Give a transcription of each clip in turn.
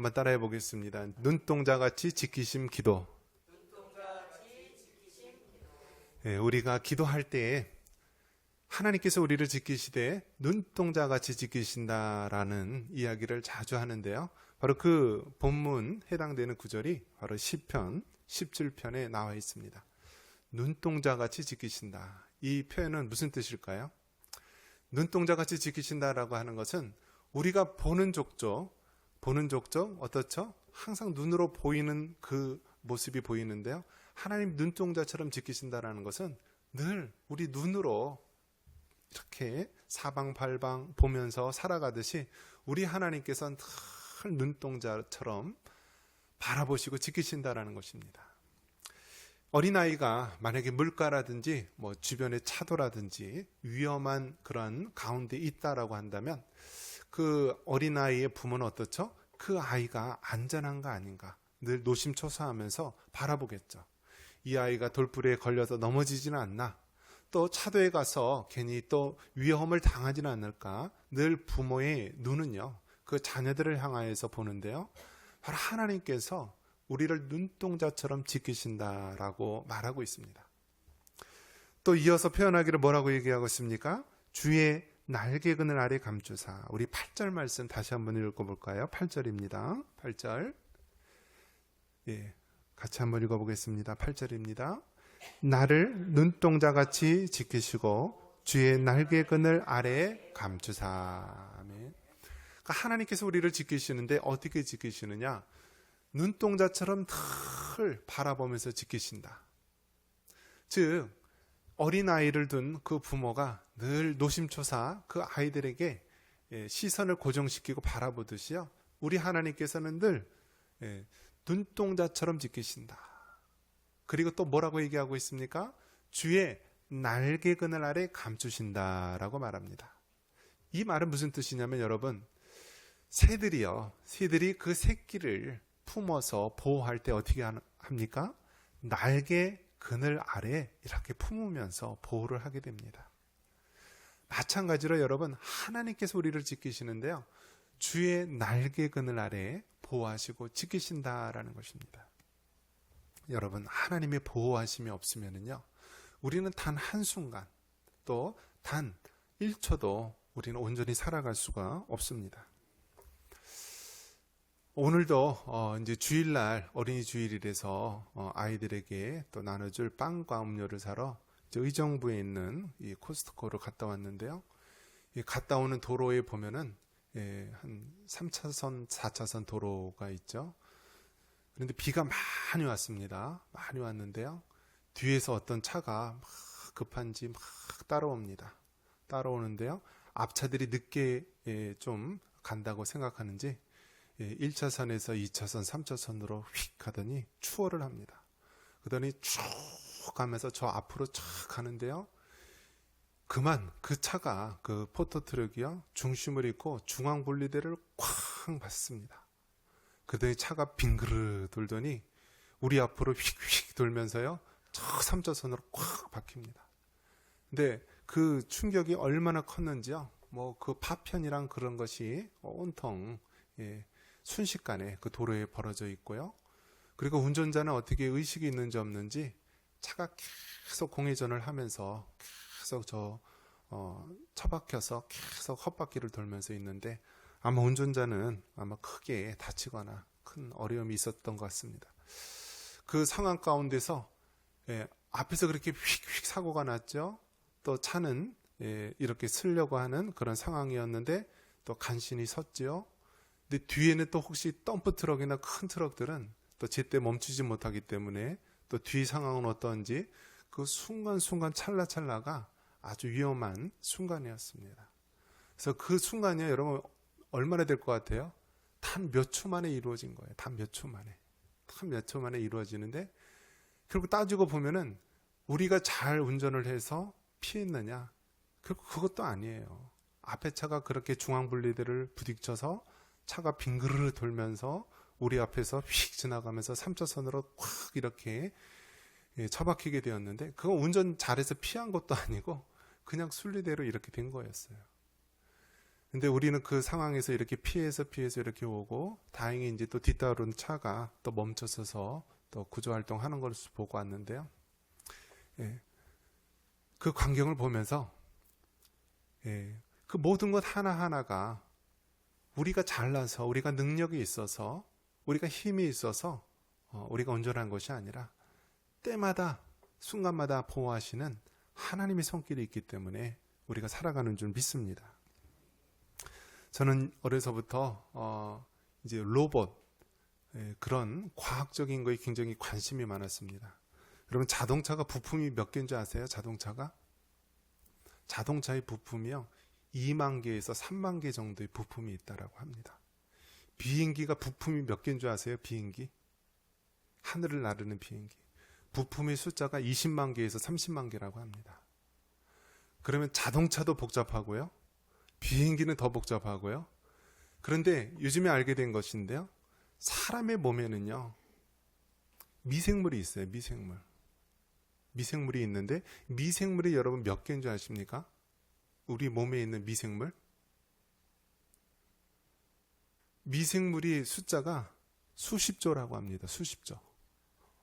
한번 따라해 보겠습니다. 눈동자같이 지키심 기도. 우리가 기도할 때에 하나님께서 우리를 지키시되 눈동자같이 지키신다라는 이야기를 자주 하는데요. 바로 그 본문 해당되는 구절이 바로 시편 17편에 나와 있습니다. 눈동자같이 지키신다. 이 표현은 무슨 뜻일까요? 눈동자같이 지키신다라고 하는 것은 우리가 보는 족족 어떻죠? 항상 눈으로 보이는 그 모습이 보이는데요. 하나님 눈동자처럼 지키신다라는 것은 늘 우리 눈으로 이렇게 사방팔방 보면서 살아가듯이 우리 하나님께서는 늘 눈동자처럼 바라보시고 지키신다라는 것입니다. 어린아이가 만약에 물가라든지 주변에 차도라든지 위험한 그런 가운데 있다라고 한다면 그 어린아이의 부모는 어떻죠? 그 아이가 안전한가 아닌가 늘 노심초사하면서 바라보겠죠. 이 아이가 돌부리에 걸려서 넘어지지는 않나, 또 차도에 가서 괜히 또 위험을 당하지는 않을까, 늘 부모의 눈은요 그 자녀들을 향하여서 보는데요. 바로 하나님께서 우리를 눈동자처럼 지키신다라고 말하고 있습니다. 또 이어서 표현하기를 뭐라고 얘기하고 있습니까? 주의 날개 그늘 아래 감추사. 우리 8절 말씀 다시 한번 읽어볼까요? 8절입니다. 8절. 같이 한번 읽어보겠습니다. 8절입니다. 나를 눈동자같이 지키시고 주의 날개 그늘 아래 감추사. 아멘. 그러니까 하나님께서 우리를 지키시는데 어떻게 지키시느냐? 눈동자처럼 늘 바라보면서 지키신다. 즉 어린아이를 둔 그 부모가 늘 노심초사 그 아이들에게 시선을 고정시키고 바라보듯이요, 우리 하나님께서는 늘 눈동자처럼 지키신다. 그리고 또 뭐라고 얘기하고 있습니까? 주의 날개 그늘 아래 감추신다라고 말합니다. 이 말은 무슨 뜻이냐면 여러분, 새들이 그 새끼를 품어서 보호할 때 어떻게 합니까? 날개 그늘 아래 이렇게 품으면서 보호를 하게 됩니다. 마찬가지로 여러분, 하나님께서 우리를 지키시는데요, 주의 날개 그늘 아래 보호하시고 지키신다라는 것입니다. 여러분, 하나님의 보호하심이 없으면요, 우리는 단 한순간, 또 단 1초도 우리는 온전히 살아갈 수가 없습니다. 오늘도 이제 주일날 어린이 주일이라서 아이들에게 또 나눠줄 빵과 음료를 사러 의정부에 있는 이 코스트코를 갔다 왔는데요. 갔다 오는 도로에 보면은 한 3차선, 4차선 도로가 있죠. 그런데 비가 많이 왔습니다. 많이 왔는데요. 뒤에서 어떤 차가 막 급한지 막 따라옵니다. 따라오는데요. 앞차들이 늦게 좀 간다고 생각하는지 1차선에서 2차선, 3차선으로 휙 가더니 추월을 합니다. 그러더니 쭉 가면서 저 앞으로 쫙 가는데요. 그만 그 차가, 그 포토트럭이요, 중심을 잃고 중앙분리대를 쾅 받습니다. 그러더니 차가 빙그르 돌더니 우리 앞으로 휙휙 돌면서요, 저 3차선으로 꽉 박힙니다. 근데 그 충격이 얼마나 컸는지요. 그 파편이랑 그런 것이 온통 순식간에 그 도로에 벌어져 있고요. 그리고 운전자는 어떻게 의식이 있는지 없는지 차가 계속 공회전을 하면서 계속 처박혀서 계속 헛바퀴를 돌면서 있는데 아마 운전자는 아마 크게 다치거나 큰 어려움이 있었던 것 같습니다. 그 상황 가운데서 앞에서 그렇게 휙휙 사고가 났죠. 또 차는 이렇게 쓰려고 하는 그런 상황이었는데 또 간신히 섰지요. 근데 뒤에는 또 혹시 덤프 트럭이나 큰 트럭들은 또 제때 멈추지 못하기 때문에 또 뒤 상황은 어떤지 그 순간순간 찰나찰나가 아주 위험한 순간이었습니다. 그래서 그 순간이 여러분 얼마나 될 것 같아요? 단 몇 초 만에 이루어진 거예요. 단 몇 초 만에 이루어지는데 결국 따지고 보면은 우리가 잘 운전을 해서 피했느냐? 결국 그것도 아니에요. 앞에 차가 그렇게 중앙분리대를 부딪혀서 차가 빙그르르 돌면서 우리 앞에서 휙 지나가면서 3차선으로 콱 이렇게 처박히게 되었는데, 그건 운전 잘해서 피한 것도 아니고 그냥 순리대로 이렇게 된 거였어요. 근데 우리는 그 상황에서 이렇게 피해서 이렇게 오고, 다행히 이제 또 뒤따르는 차가 또 멈춰서서 또 구조 활동하는 걸 보고 왔는데요. 예, 그 광경을 보면서 그 모든 것 하나하나가 우리가 잘나서, 우리가 능력이 있어서, 우리가 힘이 있어서 우리가 온전한 것이 아니라 때마다 순간마다 보호하시는 하나님의 손길이 있기 때문에 우리가 살아가는 줄 믿습니다. 저는 어려서부터 이제 로봇, 그런 과학적인 거에 굉장히 관심이 많았습니다. 여러분, 자동차가 부품이 몇 개인 줄 아세요? 자동차의 부품이요, 2만 개에서 3만 개 정도의 부품이 있다라고 합니다. 비행기가 부품이 몇 개인 줄 아세요? 비행기, 하늘을 나르는 비행기, 부품의 숫자가 20만 개에서 30만 개라고 합니다. 그러면 자동차도 복잡하고요, 비행기는 더 복잡하고요. 그런데 요즘에 알게 된 것인데요, 사람의 몸에는요, 미생물이 있어요. 미생물이 있는데, 미생물이 여러분 몇 개인 줄 아십니까? 우리 몸에 있는 미생물이 숫자가 수십조라고 합니다. 수십조.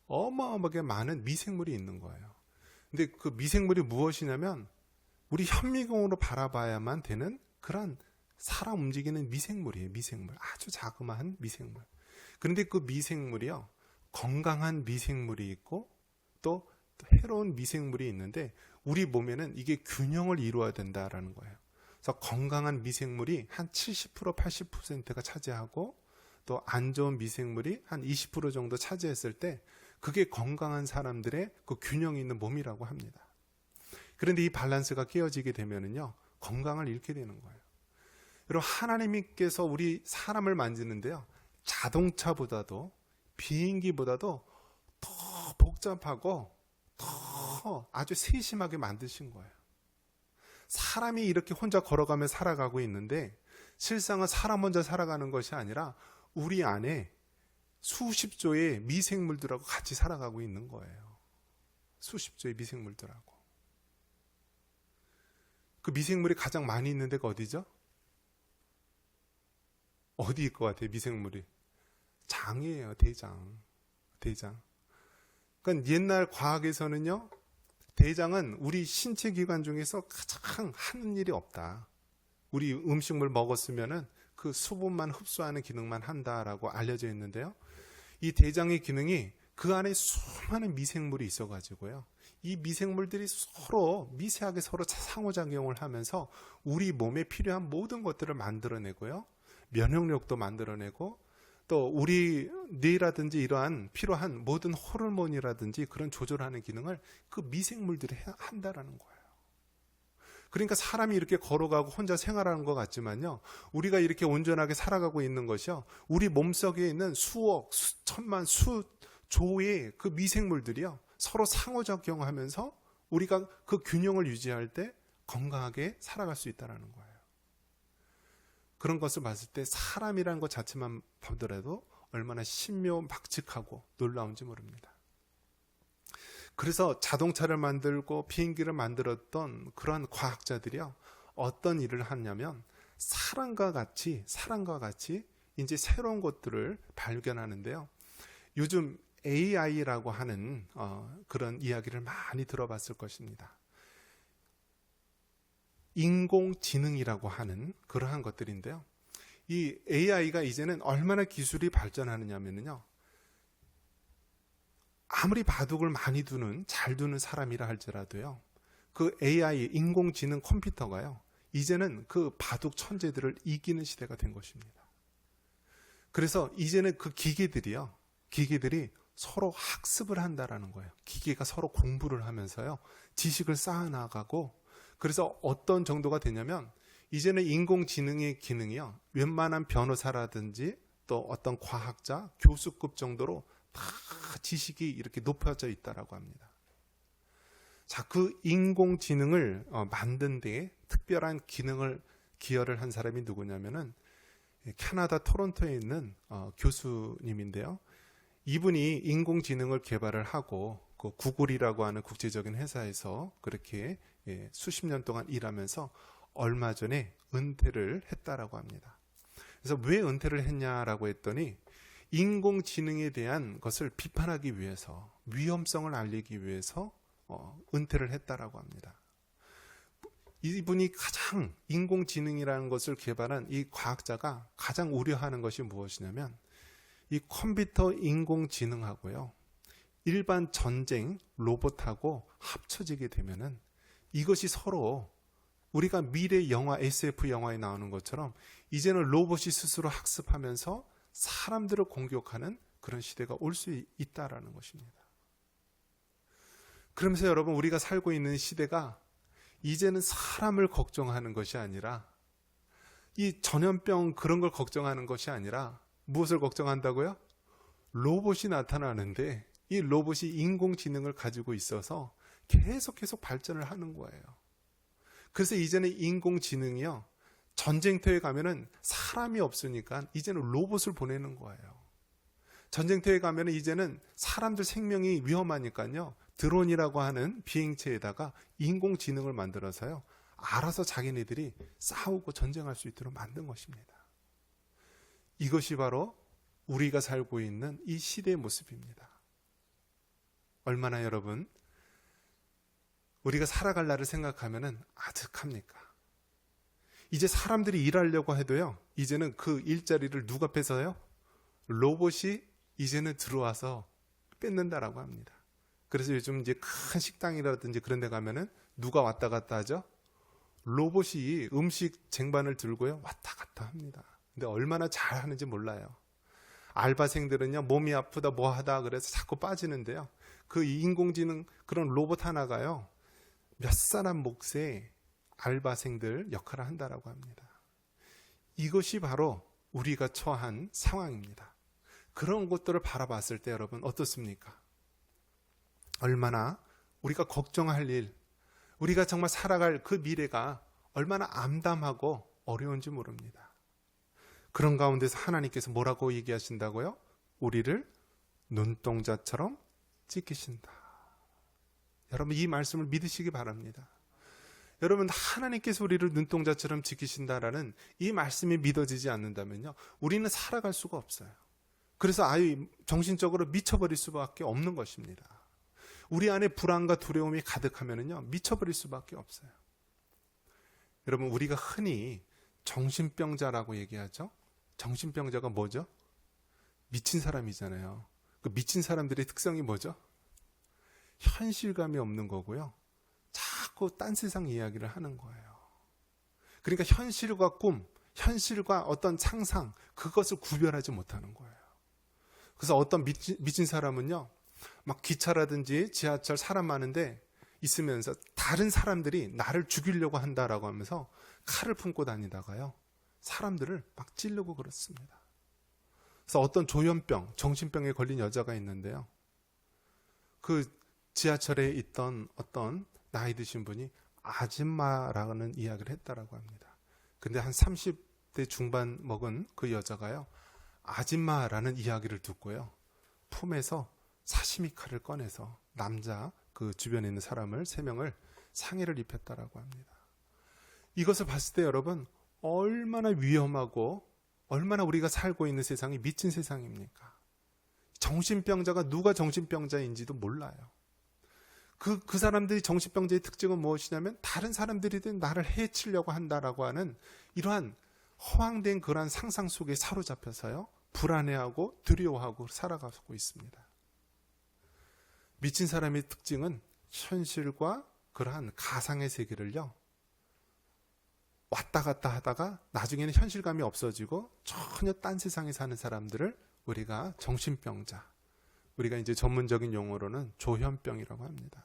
어마어마하게 많은 미생물이 있는 거예요. 근데 그 미생물이 무엇이냐면, 우리 현미경으로 바라봐야만 되는 그런 사람 움직이는 미생물이에요. 미생물. 아주 자그마한 미생물. 그런데 그 미생물이요, 건강한 미생물이 있고 또 해로운 미생물이 있는데, 우리 몸에는 이게 균형을 이루어야 된다라는 거예요. 그래서 건강한 미생물이 한 70%, 80%가 차지하고, 또 안 좋은 미생물이 한 20% 정도 차지했을 때, 그게 건강한 사람들의 그 균형 있는 몸이라고 합니다. 그런데 이 밸런스가 깨어지게 되면은요, 건강을 잃게 되는 거예요. 여러분, 하나님께서 우리 사람을 만지는데요, 자동차보다도, 비행기보다도 더 복잡하고 더 아주 세심하게 만드신 거예요. 사람이 이렇게 혼자 걸어가며 살아가고 있는데, 실상은 사람 혼자 살아가는 것이 아니라 우리 안에 수십조의 미생물들하고 같이 살아가고 있는 거예요. 수십조의 미생물들하고. 그 미생물이 가장 많이 있는 데가 어디죠? 어디일 것 같아요, 미생물이? 장이에요, 대장. 그러니까 옛날 과학에서는요, 대장은 우리 신체 기관 중에서 가장 하는 일이 없다. 우리 음식물 먹었으면은 그 수분만 흡수하는 기능만 한다라고 알려져 있는데요. 이 대장의 기능이 그 안에 수많은 미생물이 있어가지고요, 이 미생물들이 서로 미세하게 서로 상호작용을 하면서 우리 몸에 필요한 모든 것들을 만들어내고요, 면역력도 만들어내고, 또 우리 뇌라든지 이러한 필요한 모든 호르몬이라든지 그런 조절하는 기능을 그 미생물들이 한다라는 거예요. 그러니까 사람이 이렇게 걸어가고 혼자 생활하는 것 같지만요, 우리가 이렇게 온전하게 살아가고 있는 것이요, 우리 몸속에 있는 수억, 수천만, 수조의 그 미생물들이요, 서로 상호작용하면서 우리가 그 균형을 유지할 때 건강하게 살아갈 수 있다는 거예요. 그런 것을 봤을 때 사람이라는 것 자체만 보더라도 얼마나 신묘막측하고 놀라운지 모릅니다. 그래서 자동차를 만들고 비행기를 만들었던 그러한 과학자들이요, 어떤 일을 하냐면 사람과 같이 이제 새로운 것들을 발견하는데요. 요즘 AI라고 하는 그런 이야기를 많이 들어봤을 것입니다. 인공지능이라고 하는 그러한 것들인데요. 이 AI가 이제는 얼마나 기술이 발전하느냐면요, 아무리 바둑을 많이 잘 두는 사람이라 할지라도요, 그 AI, 인공지능 컴퓨터가요, 이제는 그 바둑 천재들을 이기는 시대가 된 것입니다. 그래서 이제는 그 기계들이 서로 학습을 한다라는 거예요. 기계가 서로 공부를 하면서요, 지식을 쌓아나가고, 그래서 어떤 정도가 되냐면, 이제는 인공지능의 기능이요, 웬만한 변호사라든지 또 어떤 과학자, 교수급 정도로 다 지식이 이렇게 높아져 있다라고 합니다. 자, 그 인공지능을 만든 데에 특별한 기여를 한 사람이 누구냐면은 캐나다 토론토에 있는 교수님인데요. 이분이 인공지능을 개발을 하고 그 구글이라고 하는 국제적인 회사에서 그렇게 수십 년 동안 일하면서 얼마 전에 은퇴를 했다라고 합니다. 그래서 왜 은퇴를 했냐라고 했더니 인공지능에 대한 것을 비판하기 위해서, 위험성을 알리기 위해서 은퇴를 했다라고 합니다. 이분이 가장 인공지능이라는 것을 개발한 이 과학자가 가장 우려하는 것이 무엇이냐면 이 컴퓨터 인공지능하고요, 일반 전쟁 로봇하고 합쳐지게 되면은 이것이 서로 우리가 미래 영화, SF 영화에 나오는 것처럼 이제는 로봇이 스스로 학습하면서 사람들을 공격하는 그런 시대가 올 수 있다라는 것입니다. 그러면서 여러분, 우리가 살고 있는 시대가 이제는 사람을 걱정하는 것이 아니라, 이 전염병 그런 걸 걱정하는 것이 아니라 무엇을 걱정한다고요? 로봇이 나타나는데 이 로봇이 인공지능을 가지고 있어서 계속 발전을 하는 거예요. 그래서 이제는 인공지능이요, 전쟁터에 가면은 사람이 없으니까 이제는 로봇을 보내는 거예요. 전쟁터에 가면은 이제는 사람들 생명이 위험하니까요, 드론이라고 하는 비행체에다가 인공지능을 만들어서요, 알아서 자기네들이 싸우고 전쟁할 수 있도록 만든 것입니다. 이것이 바로 우리가 살고 있는 이 시대의 모습입니다. 얼마나 여러분, 우리가 살아갈 날을 생각하면 아득합니까? 이제 사람들이 일하려고 해도요, 이제는 그 일자리를 누가 뺏어요? 로봇이 이제는 들어와서 뺏는다라고 합니다. 그래서 요즘 이제 큰 식당이라든지 그런 데 가면은 누가 왔다 갔다 하죠? 로봇이 음식 쟁반을 들고요, 왔다 갔다 합니다. 근데 얼마나 잘 하는지 몰라요. 알바생들은요, 몸이 아프다 뭐 하다 그래서 자꾸 빠지는데요, 그 인공지능 그런 로봇 하나가요, 몇 사람 몫에 알바생들 역할을 한다라고 합니다. 이것이 바로 우리가 처한 상황입니다. 그런 것들을 바라봤을 때 여러분 어떻습니까? 얼마나 우리가 걱정할 일, 우리가 정말 살아갈 그 미래가 얼마나 암담하고 어려운지 모릅니다. 그런 가운데서 하나님께서 뭐라고 얘기하신다고요? 우리를 눈동자처럼 지키신다. 여러분, 이 말씀을 믿으시기 바랍니다. 여러분, 하나님께서 우리를 눈동자처럼 지키신다라는 이 말씀이 믿어지지 않는다면요, 우리는 살아갈 수가 없어요. 그래서 아예 정신적으로 미쳐버릴 수밖에 없는 것입니다. 우리 안에 불안과 두려움이 가득하면요, 미쳐버릴 수밖에 없어요. 여러분, 우리가 흔히 정신병자라고 얘기하죠. 정신병자가 뭐죠? 미친 사람이잖아요. 그 미친 사람들의 특성이 뭐죠? 현실감이 없는 거고요, 자꾸 딴 세상 이야기를 하는 거예요. 그러니까 현실과 꿈, 현실과 어떤 상상, 그것을 구별하지 못하는 거예요. 그래서 어떤 미친 사람은요, 막 기차라든지 지하철 사람 많은데 있으면서 다른 사람들이 나를 죽이려고 한다라고 하면서 칼을 품고 다니다가요, 사람들을 막 찌르고 그렇습니다. 그래서 어떤 조현병, 정신병에 걸린 여자가 있는데요, 그 지하철에 있던 어떤 나이 드신 분이 아줌마라는 이야기를 했다라고 합니다. 근데 한 30대 중반 먹은 그 여자가요, 아줌마라는 이야기를 듣고요, 품에서 사시미 칼을 꺼내서 남자 그 주변에 있는 사람을 3명을 상해를 입혔다라고 합니다. 이것을 봤을 때 여러분, 얼마나 위험하고 얼마나 우리가 살고 있는 세상이 미친 세상입니까? 정신병자가 누가 정신병자인지도 몰라요. 그 사람들이 정신병자의 특징은 무엇이냐면 다른 사람들이든 나를 해치려고 한다라고 하는 이러한 허황된 그러한 상상 속에 사로잡혀서요, 불안해하고 두려워하고 살아가고 있습니다. 미친 사람의 특징은 현실과 그러한 가상의 세계를요, 왔다 갔다 하다가 나중에는 현실감이 없어지고 전혀 딴 세상에 사는 사람들을 우리가 정신병자, 우리가 이제 전문적인 용어로는 조현병이라고 합니다.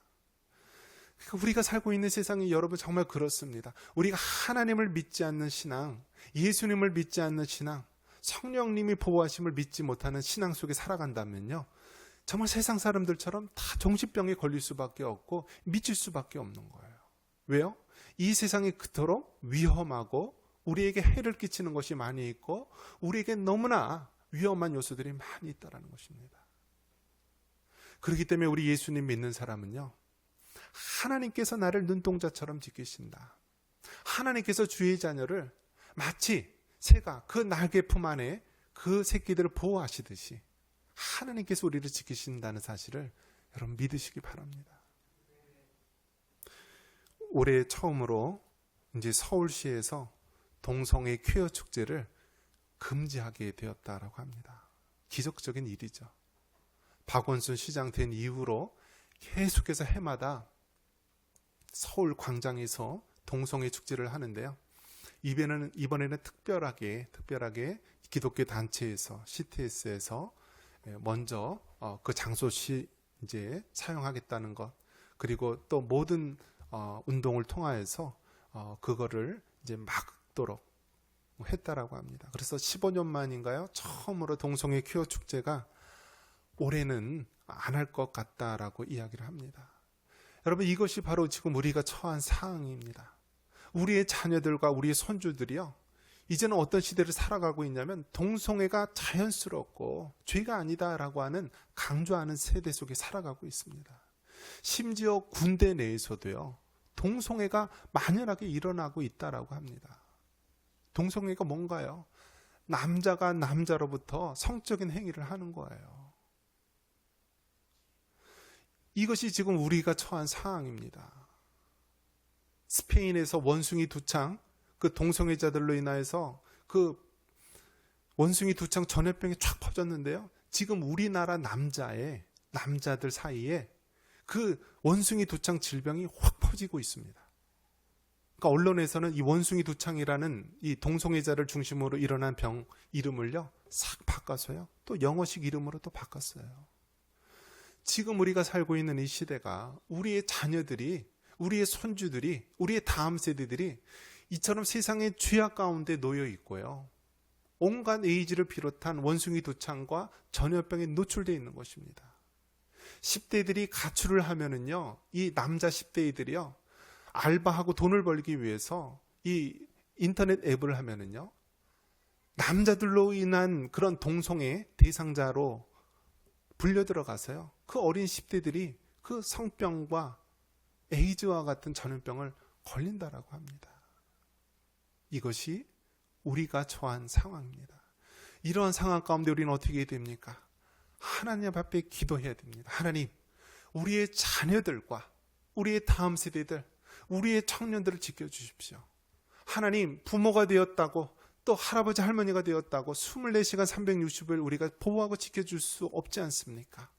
그러니까 우리가 살고 있는 세상이 여러분 정말 그렇습니다. 우리가 하나님을 믿지 않는 신앙, 예수님을 믿지 않는 신앙, 성령님이 보호하심을 믿지 못하는 신앙 속에 살아간다면요, 정말 세상 사람들처럼 다 정신병에 걸릴 수밖에 없고 미칠 수밖에 없는 거예요. 왜요? 이 세상이 그토록 위험하고 우리에게 해를 끼치는 것이 많이 있고 우리에게 너무나 위험한 요소들이 많이 있다는 것입니다. 그렇기 때문에 우리 예수님 믿는 사람은요, 하나님께서 나를 눈동자처럼 지키신다, 하나님께서 주의 자녀를 마치 새가 그 날개품 안에 그 새끼들을 보호하시듯이 하나님께서 우리를 지키신다는 사실을 여러분 믿으시기 바랍니다. 올해 처음으로 이제 서울시에서 동성애 퀴어 축제를 금지하게 되었다라고 합니다. 기적적인 일이죠. 박원순 시장 된 이후로 계속해서 해마다 서울 광장에서 동성애 축제를 하는데요. 이번에는 특별하게 기독교 단체에서 CTS에서 먼저 그 장소 이제 사용하겠다는 것, 그리고 또 모든 운동을 통하여서 그거를 이제 막도록 했다라고 합니다. 그래서 15년 만인가요? 처음으로 동성애 퀴어 축제가 올해는 안 할 것 같다라고 이야기를 합니다. 여러분, 이것이 바로 지금 우리가 처한 상황입니다. 우리의 자녀들과 우리의 손주들이요, 이제는 어떤 시대를 살아가고 있냐면 동성애가 자연스럽고 죄가 아니다라고 하는 강조하는 세대 속에 살아가고 있습니다. 심지어 군대 내에서도요, 동성애가 만연하게 일어나고 있다라고 합니다. 동성애가 뭔가요? 남자가 남자로부터 성적인 행위를 하는 거예요. 이것이 지금 우리가 처한 상황입니다. 스페인에서 원숭이 두창, 그 동성애자들로 인하여서 그 원숭이 두창 전염병이 쫙 퍼졌는데요. 지금 우리나라 남자들 사이에 그 원숭이 두창 질병이 확 퍼지고 있습니다. 그러니까 언론에서는 이 원숭이 두창이라는 이 동성애자를 중심으로 일어난 병 이름을요, 싹 바꿔서요, 또 영어식 이름으로 또 바꿨어요. 지금 우리가 살고 있는 이 시대가 우리의 자녀들이, 우리의 손주들이, 우리의 다음 세대들이 이처럼 세상의 죄악 가운데 놓여 있고요, 온갖 에이즈를 비롯한 원숭이 두창과 전염병에 노출되어 있는 것입니다. 10대들이 가출을 하면은요, 이 남자 10대들이요, 알바하고 돈을 벌기 위해서 이 인터넷 앱을 하면은요, 남자들로 인한 그런 동성애 대상자로 불려 들어가서요, 그 어린 10대들이 그 성병과 에이즈와 같은 전염병을 걸린다라고 합니다. 이것이 우리가 처한 상황입니다. 이러한 상황 가운데 우리는 어떻게 해야 됩니까? 하나님 앞에 기도해야 됩니다. 하나님, 우리의 자녀들과 우리의 다음 세대들, 우리의 청년들을 지켜주십시오. 하나님, 부모가 되었다고, 또 할아버지 할머니가 되었다고 24시간 360일 우리가 보호하고 지켜줄 수 없지 않습니까?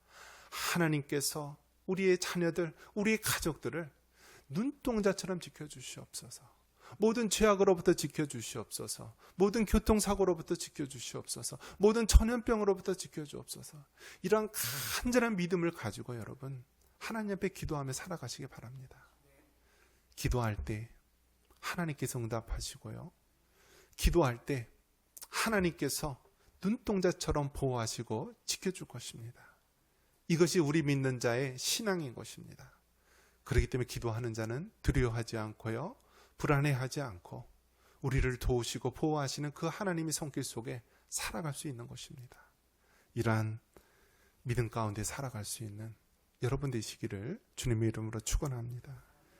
하나님께서 우리의 자녀들, 우리의 가족들을 눈동자처럼 지켜주시옵소서. 모든 죄악으로부터 지켜주시옵소서. 모든 교통사고로부터 지켜주시옵소서. 모든 전염병으로부터 지켜주옵소서. 이러한 간절한 믿음을 가지고 여러분, 하나님 앞에 기도하며 살아가시기 바랍니다. 기도할 때 하나님께서 응답하시고요, 기도할 때 하나님께서 눈동자처럼 보호하시고 지켜줄 것입니다. 이것이 우리 믿는 자의 신앙인 것입니다. 그렇기 때문에 기도하는 자는 두려워하지 않고요, 불안해하지 않고 우리를 도우시고 보호하시는 그 하나님의 손길 속에 살아갈 수 있는 것입니다. 이러한 믿음 가운데 살아갈 수 있는 여러분 되시기를 주님의 이름으로 축원합니다.